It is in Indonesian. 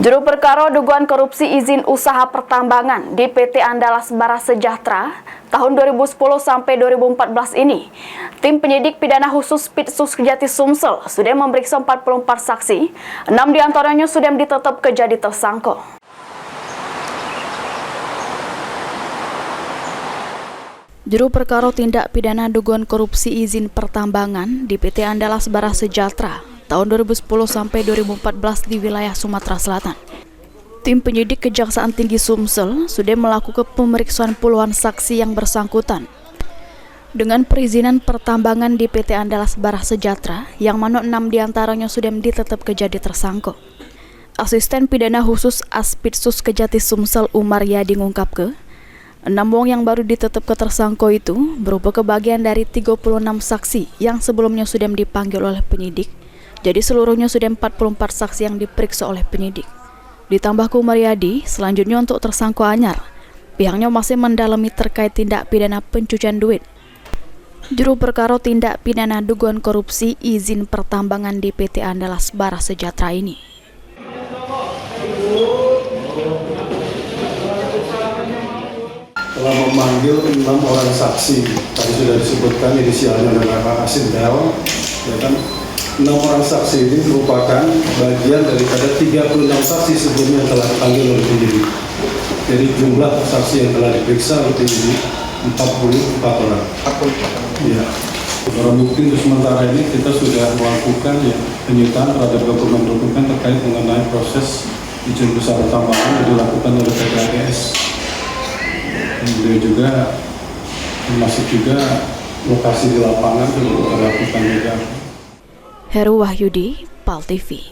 Juru perkara dugaan korupsi izin usaha pertambangan di PT Andalas Bara Sejahtera tahun 2010 sampai 2014 ini, tim penyidik pidana khusus Pitsus Kejati Sumsel sudah memeriksa 44 saksi, 6 diantaranya sudah ditetapkan jadi tersangka. Juru perkara tindak pidana dugaan korupsi izin pertambangan di PT Andalas Bara Sejahtera tahun 2010 sampai 2014 di wilayah Sumatera Selatan. Tim penyidik Kejaksaan Tinggi Sumsel sudah melakukan pemeriksaan puluhan saksi yang bersangkutan dengan perizinan pertambangan di PT Andalas Bara Sejahtera, yang mana 6 diantaranya sudah ditetapkan jadi tersangka. Asisten pidana khusus Aspitsus Kejati Sumsel Umar Yadi ngungkapke, 6 wong yang baru ditetapkan tersangka itu berupa kebagian dari 36 saksi yang sebelumnya sudah dipanggil oleh penyidik. Jadi seluruhnya sudah 44 saksi yang diperiksa oleh penyidik. Ditambah Umar Yadi, selanjutnya untuk tersangka anyar, pihaknya masih mendalami terkait tindak pidana pencucian duit. Juru perkara tindak pidana dugaan korupsi izin pertambangan di PT Andalas Bara Sejahtera ini. Telah memanggil 6 orang saksi, tadi sudah disebutkan inisialnya adalah Asintel, ya kan? 6 orang saksi ini merupakan bagian daripada 36 saksi sebelumnya yang telah dipanggil oleh penyidik. Jadi jumlah saksi yang telah diperiksa oleh penyidik 44 orang. Ya. Barang bukti untuk sementara ini kita sudah melakukan penyitaan terhadap dokumen-dokumen terkait mengenai proses izin usaha pertambangan yang dilakukan oleh PT AGS. Kemudian juga masih juga lokasi di lapangan untuk kita lakukan juga. Heru Wahyudi, PAL TV.